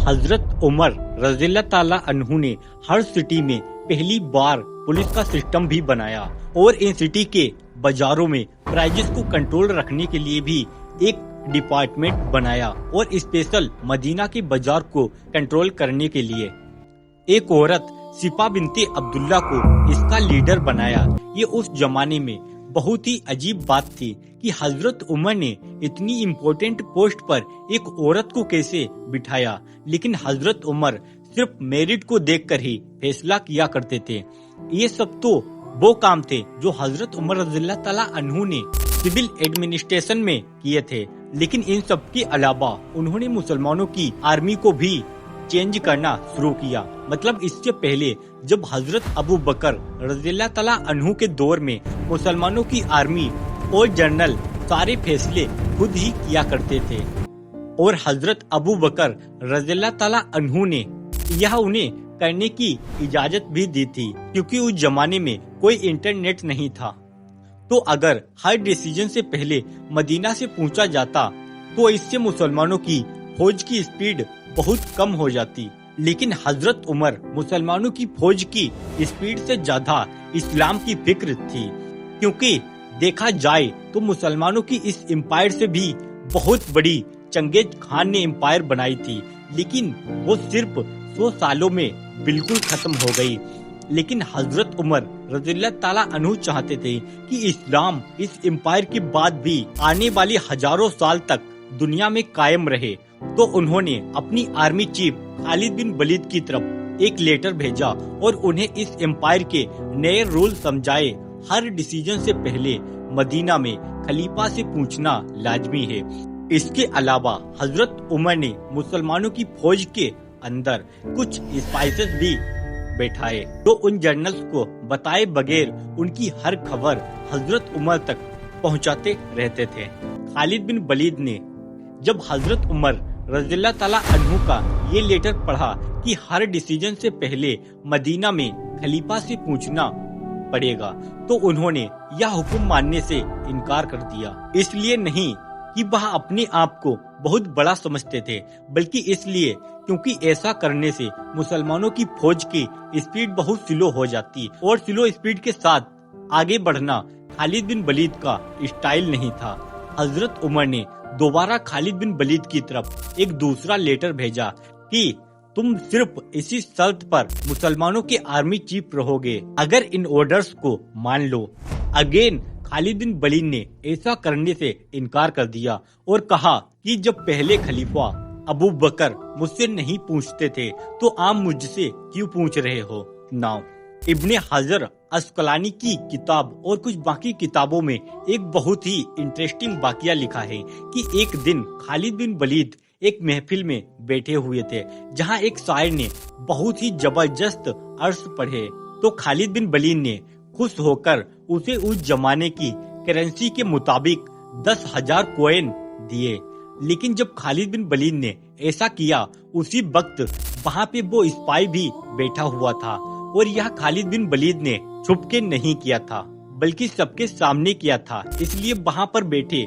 حضرت عمر رضی اللہ تعالیٰ عنہ نے ہر سٹی میں پہلی بار پولیس کا سسٹم بھی بنایا اور ان سٹی کے بازاروں میں پرائزز کو کنٹرول رکھنے کے لیے بھی ایک ڈپارٹمنٹ بنایا اور اسپیشل مدینہ کے بازار کو کنٹرول کرنے کے لیے ایک عورت سپا بنت عبداللہ کو اس کا لیڈر بنایا۔ یہ اس زمانے میں بہت ہی عجیب بات تھی کہ حضرت عمر نے اتنی امپورٹنٹ پوسٹ پر ایک عورت کو کیسے بٹھایا، لیکن حضرت عمر صرف میرٹ کو دیکھ کر ہی فیصلہ کیا کرتے تھے۔ یہ سب تو وہ کام تھے جو حضرت عمر رضی اللہ تعالیٰ عنہ نے سول ایڈمنسٹریشن میں کیے تھے، لیکن ان سب کے علاوہ انہوں نے مسلمانوں کی آرمی کو بھی چینج کرنا شروع کیا۔ مطلب اس سے پہلے جب حضرت ابو بکر رضی اللہ تعالیٰ عنہ کے دور میں مسلمانوں کی آرمی اور جنرل سارے فیصلے خود ہی کیا کرتے تھے، اور حضرت ابو بکر رضی اللہ تعالیٰ عنہ نے یہ انہیں کرنے کی اجازت بھی دی تھی، کیونکہ اس زمانے میں کوئی انٹرنیٹ نہیں تھا، تو اگر ہر ڈیسیجن سے پہلے مدینہ سے پوچھا جاتا تو اس سے مسلمانوں کی فوج کی اسپیڈ بہت کم ہو جاتی۔ لیکن حضرت عمر مسلمانوں کی فوج کی اسپیڈ سے زیادہ اسلام کی فکر تھی، کیونکہ دیکھا جائے تو مسلمانوں کی اس امپائر سے بھی بہت بڑی چنگیز خان نے امپائر بنائی تھی، لیکن وہ صرف 100 سالوں میں بالکل ختم ہو گئی۔ لیکن حضرت عمر رضی اللہ تعالیٰ عنہ چاہتے تھے کہ اسلام اس امپائر کے بعد بھی آنے والے ہزاروں سال تک دنیا میں قائم رہے، تو انہوں نے اپنی آرمی چیف خالد بن ولید کی طرف ایک لیٹر بھیجا اور انہیں اس امپائر کے نئے رول سمجھائے۔ ہر ڈیسیجن سے پہلے مدینہ میں خلیفہ سے پوچھنا لازمی ہے۔ اس کے علاوہ حضرت عمر نے مسلمانوں کی فوج کے اندر کچھ اسپائسز بھی بیٹھائے، تو ان جنرلز کو بتائے بغیر ان کی ہر خبر حضرت عمر تک پہنچاتے رہتے تھے۔ خالد بن ولید نے جب حضرت عمر رضی اللہ تعالیٰ عنہ کا یہ لیٹر پڑھا کہ ہر ڈیسیجن سے پہلے مدینہ میں خلیفہ سے پوچھنا پڑے گا، تو انہوں نے یہ حکم ماننے سے انکار کر دیا۔ اس لیے نہیں کہ وہ اپنے آپ کو بہت بڑا سمجھتے تھے، بلکہ اس لیے کیونکہ ایسا کرنے سے مسلمانوں کی فوج کی اسپیڈ بہت سلو ہو جاتی، اور سلو اسپیڈ کے ساتھ آگے بڑھنا خالد بن ولید کا اسٹائل نہیں تھا۔ حضرت عمر نے دوبارہ خالد بن ولید کی طرف ایک دوسرا لیٹر بھیجا کہ تم صرف اسی شرط پر مسلمانوں کے آرمی چیف رہو گے اگر ان آرڈرز کو مان لو۔ اگین خالد بن ولید نے ایسا کرنے سے انکار کر دیا اور کہا کہ جب پہلے خلیفہ ابو بکر مجھ سے نہیں پوچھتے تھے تو آپ مجھ سے کیوں پوچھ رہے ہو؟ ناؤ ابن حجر اسقلانی کی کتاب اور کچھ باقی کتابوں میں ایک بہت ہی انٹرسٹنگ واقعہ لکھا ہے کہ ایک دن خالد بن ولید ایک محفل میں بیٹھے ہوئے تھے جہاں ایک شاعر نے بہت ہی زبردست عرض پڑھے، تو خالد بن ولید نے خوش ہو کر اسے اس زمانے کی کرنسی کے مطابق 10,000 کوئن دیے۔ لیکن جب خالد بن ولید نے ایسا کیا، اسی وقت وہاں پہ وہ اسپائی بھی بیٹھا ہوا تھا، اور یہ خالد بن ولید نے چھپ کے نہیں کیا تھا بلکہ سب کے سامنے کیا تھا، اس لیے وہاں پر بیٹھے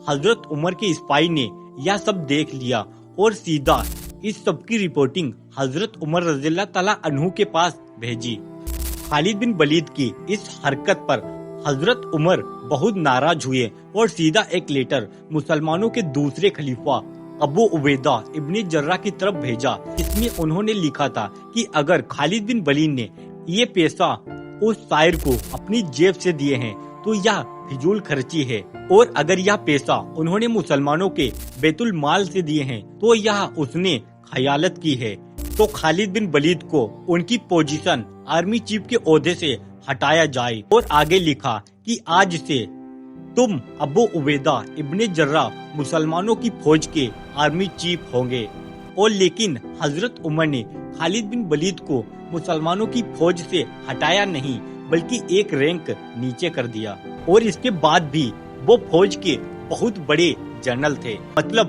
حضرت عمر کے اسپائی نے یہ سب دیکھ لیا اور سیدھا اس سب کی رپورٹنگ حضرت عمر رضی اللہ تعالیٰ عنہ کے پاس بھیجی۔ خالد بن ولید کی اس حرکت پر حضرت عمر بہت ناراض ہوئے اور سیدھا ایک لیٹر مسلمانوں کے دوسرے خلیفہ ابو عبیدہ ابن جرہ کی طرف بھیجا۔ اس میں انہوں نے لکھا تھا کہ اگر خالد بن ولید نے یہ پیسہ اس شاعر کو اپنی جیب سے دیے ہیں تو یہ فضول خرچی ہے، اور اگر یہ پیسہ انہوں نے مسلمانوں کے بیت المال سے دیے ہیں تو یہ اس نے خیانت کی ہے، تو خالد بن ولید کو ان کی پوزیشن آرمی چیف کے عہدے سے ہٹایا جائے۔ اور آگے لکھا کہ آج سے تم ابو عبیدہ ابن جرہ مسلمانوں کی فوج کے آرمی چیف ہوں گے۔ اور لیکن حضرت عمر نے خالد بن ولید کو مسلمانوں کی فوج سے ہٹایا نہیں بلکہ ایک رینک نیچے کر دیا، اور اس کے بعد بھی وہ فوج کے بہت بڑے جنرل تھے، مطلب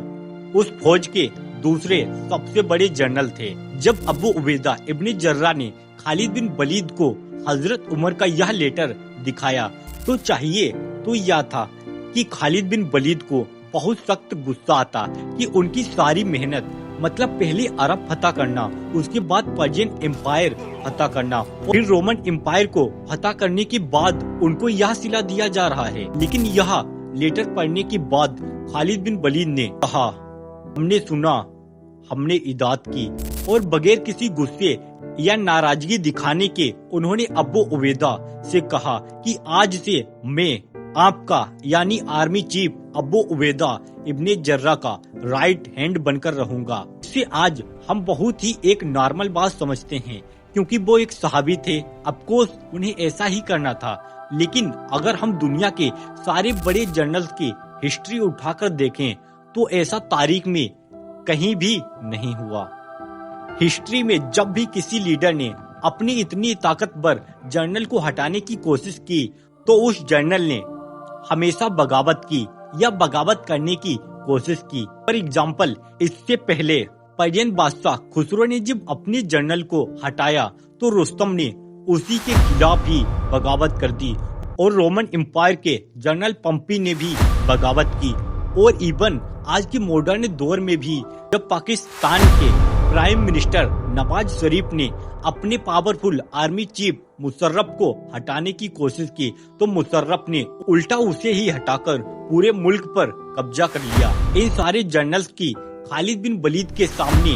اس فوج کے دوسرے سب سے بڑے جنرل تھے۔ جب ابو عبیدہ ابن جرہ نے خالد بن ولید کو حضرت عمر کا یہ لیٹر دکھایا تو چاہیے تو یہ تھا کہ خالد بن ولید کو بہت سخت غصہ آتا کہ ان کی ساری محنت मतलब पहले अरब फतह करना, उसके बाद पर्शियन एम्पायर फतह करना, फिर रोमन एम्पायर को फतह करने के बाद उनको यह सिला दिया जा रहा है। लेकिन यह लेटर पढ़ने के बाद खालिद बिन वलीद ने कहा, हमने सुना, हमने इताअत की, और बगैर किसी गुस्से या नाराजगी दिखाने के उन्होंने अबू उबैदा से कहा कि आज से मैं आपका यानी आर्मी चीफ अबू उबैदा इब्ने जर्रा का राइट हैंड बनकर रहूंगा। इससे आज हम बहुत ही एक नॉर्मल बात समझते हैं, क्योंकि वो एक सहाबी थे, ऑफ कोर्स उन्हें ऐसा ही करना था। लेकिन अगर हम दुनिया के सारे बड़े जर्नल्स की हिस्ट्री उठाकर देखें तो ऐसा तारीख में कहीं भी नहीं हुआ। हिस्ट्री में जब भी किसी लीडर ने अपनी इतनी ताकतवर जर्नल को हटाने की कोशिश की तो उस जर्नल ने हमेशा बगावत की या बगावत करने की कोशिश की। फॉर एग्जाम्पल, इससे पहले पर्शियन बादशाह खुसरो ने जब अपने जर्नल को हटाया तो रुस्तम ने उसी के खिलाफ ही बगावत कर दी, और रोमन एम्पायर के जनरल पंपी ने भी बगावत की। और इवन आज के मॉडर्न दौर में भी जब पाकिस्तान के प्राइम मिनिस्टर नवाज शरीफ ने अपने पावरफुल आर्मी चीफ मुशर्रफ को हटाने की कोशिश की तो मुशर्रफ ने उल्टा उसे ही हटाकर पूरे मुल्क पर कब्जा कर लिया। इन सारे जनरल्स की खालिद बिन वलीद के सामने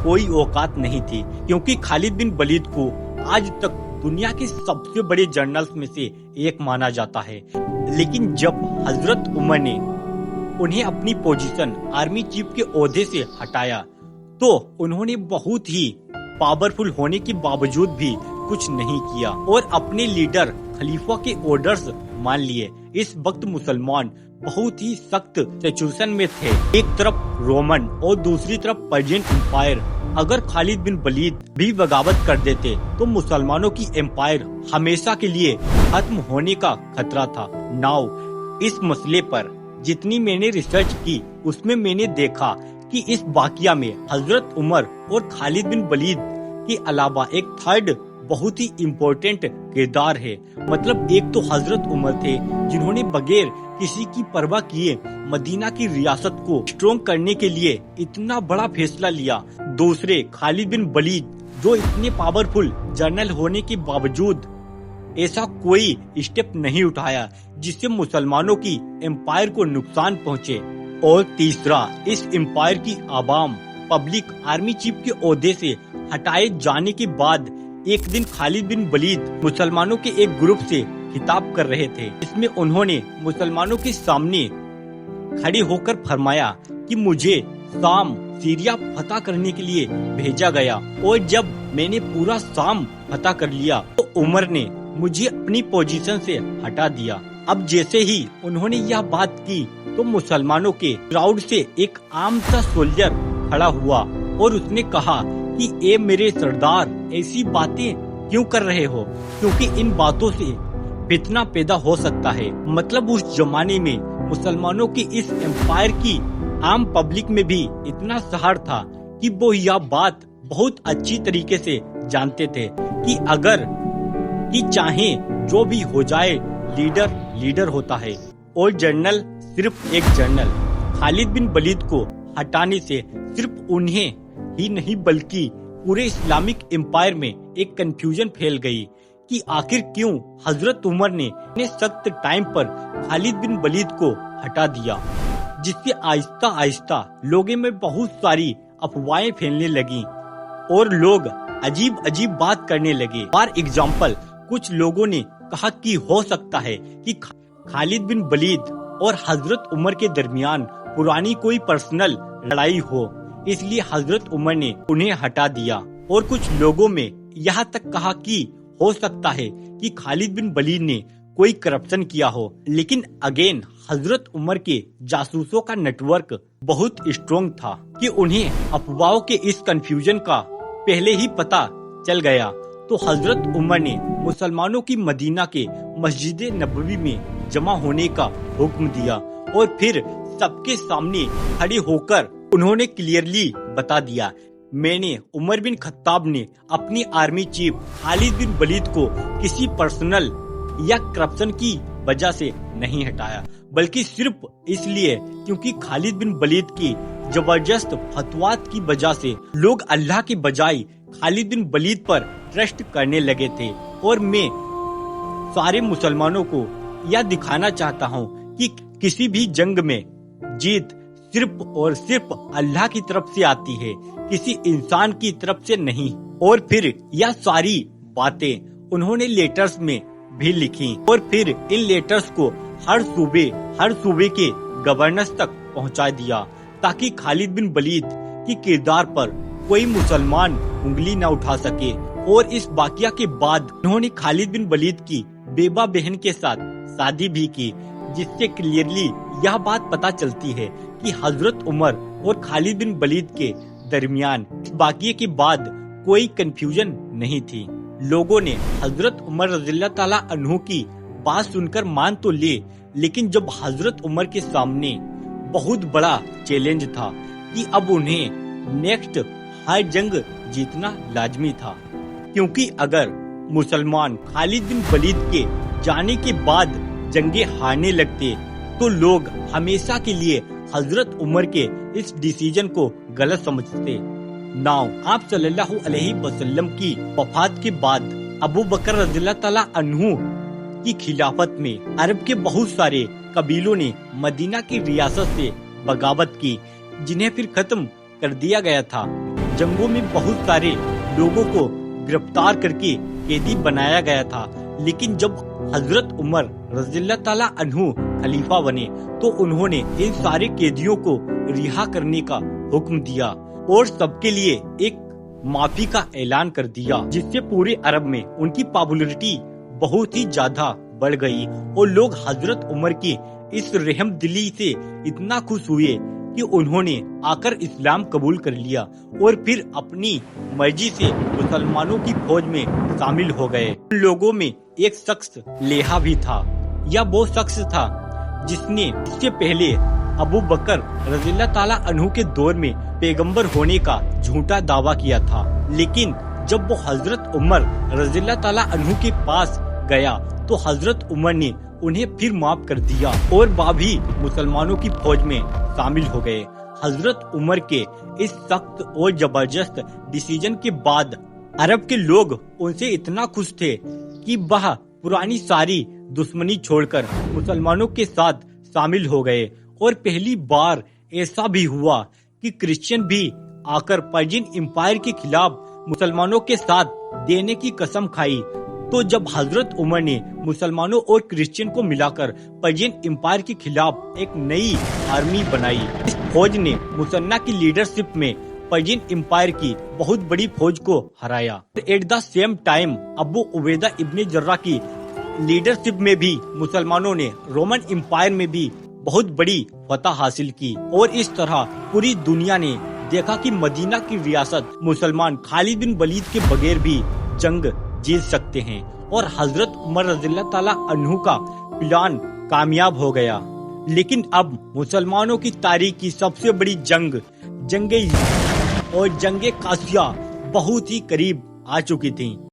कोई औकात नहीं थी, क्योंकि खालिद बिन वलीद को आज तक दुनिया के सबसे बड़े जनरल्स में से एक माना जाता है। लेकिन जब हजरत उमर ने उन्हें अपनी पोजीशन आर्मी चीफ के ओहदे से हटाया तो उन्होंने बहुत ही पावरफुल होने के बावजूद भी कुछ नहीं किया और अपने लीडर खलीफा के ऑर्डर्स मान लिए। इस वक्त मुसलमान बहुत ही सख्त सिचुएशन में थे, एक तरफ रोमन और दूसरी तरफ पर्शियन एम्पायर। अगर खालिद बिन वलीद भी बगावत कर देते तो मुसलमानों की एम्पायर हमेशा के लिए खत्म होने का खतरा था। नाउ इस मसले पर जितनी मैंने रिसर्च की उसमें मैंने देखा कि इस वाकया में हजरत उमर और खालिद बिन वलीद के अलावा एक थर्ड बहुत ही इम्पोर्टेंट किरदार है। मतलब एक तो हजरत उमर थे जिन्होंने बगैर किसी की परवाह किए मदीना की रियासत को स्ट्रॉन्ग करने के लिए इतना बड़ा फैसला लिया। दूसरे खालिद बिन वलीद जो इतने पावरफुल जनरल होने के बावजूद ऐसा कोई स्टेप नहीं उठाया जिससे मुसलमानों की एम्पायर को नुकसान पहुँचे। और तीसरा, इस एम्पायर की आवाम पब्लिक आर्मी चीफ के ओहदे से हटाए जाने के बाद एक दिन खालिद बिन वलीद मुसलमानों के एक ग्रुप से खिताब कर रहे थे। इसमें उन्होंने मुसलमानों के सामने खड़े होकर फरमाया कि मुझे शाम सीरिया फतह करने के लिए भेजा गया और जब मैंने पूरा शाम फतह कर लिया तो उमर ने मुझे अपनी पोजीशन से हटा दिया। अब जैसे ही उन्होंने यह बात की तो मुसलमानों के क्राउड से एक आम सा सोल्जर खड़ा हुआ और उसने कहा कि ए मेरे सरदार, ऐसी बातें क्यों कर रहे हो, क्योंकि इन बातों से फितना पैदा हो सकता है। मतलब उस जमाने में मुसलमानों की इस एम्पायर की आम पब्लिक में भी इतना सहर था कि वो यह बात बहुत अच्छी तरीके से जानते थे कि अगर कि चाहे जो भी हो जाए लीडर लीडर होता है और जनरल सिर्फ एक जनरल। खालिद बिन वलीद को हटाने से सिर्फ उन्हें ही नहीं बल्कि पूरे इस्लामिक एम्पायर में एक कंफ्यूजन फैल गई कि आखिर क्यों हजरत उमर ने इतने सख्त टाइम पर खालिद बिन वलीद को हटा दिया, जिससे आहिस्ता आहिस्ता लोगों में बहुत सारी अफवाहें फैलने लगी और लोग अजीब अजीब बात करने लगे। फॉर एग्जाम्पल, कुछ लोगों ने कहा कि हो सकता है कि खालिद बिन वलीद और हजरत उमर के दरमियान पुरानी कोई पर्सनल लड़ाई हो, इसलिए हजरत उमर ने उन्हें हटा दिया। और कुछ लोगों में यहाँ तक कहा कि हो सकता है कि खालिद बिन वलीद ने कोई करप्शन किया हो। लेकिन अगेन हजरत उमर के जासूसों का नेटवर्क बहुत स्ट्रॉन्ग था कि उन्हें अफवाहों के इस कंफ्यूजन का पहले ही पता चल गया। तो हजरत उमर ने मुसलमानों की मदीना के मस्जिद नबवी में जमा होने का हुक्म दिया और फिर सबके सामने खड़े होकर उन्होंने क्लियरली बता दिया, मैंने उमर बिन खत्ताब ने अपनी आर्मी चीफ खालिद बिन वलीद को किसी पर्सनल या करप्शन की वजह से नहीं हटाया। बल्कि सिर्फ इसलिए क्योंकि खालिद बिन वलीद की जबरदस्त फतवात की वजह से लोग अल्लाह के बजाय खालिद बिन वलीद पर ट्रस्ट करने लगे थे। और मैं सारे मुसलमानों को यह दिखाना चाहता हूँ कि किसी भी जंग में जीत सिर्फ और सिर्फ अल्लाह की तरफ से आती है, किसी इंसान की तरफ से नहीं। और फिर यह सारी बातें उन्होंने लेटर्स में भी लिखी और फिर इन लेटर्स को हर सूबे के गवर्नर्स तक पहुंचा दिया ताकि खालिद बिन वलीद की किरदार पर कोई मुसलमान उंगली न उठा सके। और इस वाकया के बाद उन्होंने खालिद बिन वलीद की बेबा बहन के साथ शादी भी की, जिससे क्लियरली यह बात पता चलती है कि हजरत उमर और खालिद बिन वलीद के दरमियान इस वाकये के बाद कोई कंफ्यूजन नहीं थी। लोगों ने हजरत उमर रज़ियल्लाहु ताला अन्हु की बात सुनकर मान तो ले, लेकिन जब हजरत उमर के सामने बहुत बड़ा चैलेंज था कि अब उन्हें नेक्स्ट हर जंग जीतना लाजमी था, क्योंकि अगर मुसलमान खालिद बिन वलीद के जाने के बाद जंगे हारने लगते तो लोग हमेशा के लिए हजरत उमर के इस डिसीजन को गलत समझते। नाउ आप सल्लल्लाहु अलैहि वसल्लम की वफात के बाद अबू बकर रज़ियल्लाहु ताला अन्हु की खिलाफत में अरब के बहुत सारे कबीलों ने मदीना की रियासत से बगावत की, जिन्हें फिर खत्म कर दिया गया था। जंगों में बहुत सारे लोगों को गिरफ्तार करके कैदी बनाया गया था, लेकिन जब हजरत उमर रज़ियल्लाहु ताला अन्हु खलीफा बने तो उन्होंने इन सारे कैदियों को रिहा करने का हुक्म दिया और सबके लिए एक माफी का ऐलान कर दिया, जिससे पूरे अरब में उनकी पॉपुलैरिटी बहुत ही ज्यादा बढ़ गई और लोग हजरत उमर की इस रहम दिली से इतना खुश हुए कि उन्होंने आकर इस्लाम कबूल कर लिया और फिर अपनी मर्जी से मुसलमानों की फौज में शामिल हो गए। उन लोगों में एक शख्स लेहा भी था। यह वो शख्स था जिसने इससे पहले अबू बकर रज़ियल्लाहु ताला अन्हु के दौर में पैगंबर होने का झूठा दावा किया था, लेकिन जब वो हजरत उमर रज़ियल्लाहु ताला अन्हु के पास गया तो हजरत उमर ने उन्हें फिर माफ कर दिया और वह भी मुसलमानों की फौज में शामिल हो गए। हजरत उमर के इस सख्त और जबरदस्त डिसीजन के बाद अरब के लोग उनसे इतना खुश थे कि वह पुरानी सारी दुश्मनी छोड़कर मुसलमानों के साथ शामिल हो गए। और पहली बार ऐसा भी हुआ कि क्रिश्चियन भी आकर पर्शियन एम्पायर के खिलाफ मुसलमानों के साथ देने की कसम खाई। तो जब हजरत उमर ने मुसलमानों और क्रिश्चियन को मिलाकर पर्शियन एम्पायर के खिलाफ एक नई आर्मी बनाई। इस फौज ने मुसन्ना की लीडरशिप में पर्शियन एम्पायर की बहुत बड़ी फौज को हराया। At the same time Abu Ubaidah ibn Jarrah की लीडरशिप में भी मुसलमानों ने रोमन एम्पायर में भी बहुत बड़ी फतह हासिल की और इस तरह पूरी दुनिया ने देखा कि मदीना की रियासत मुसलमान खालिद बिन वलीद के बगैर भी जंग जीत सकते हैं और हजरत उमर रज़ियल्लाहु ताला अन्हु का प्लान कामयाब हो गया। लेकिन अब मुसलमानों की तारीख की सबसे बड़ी जंगे और जंगे कासिया बहुत ही करीब आ चुकी थी।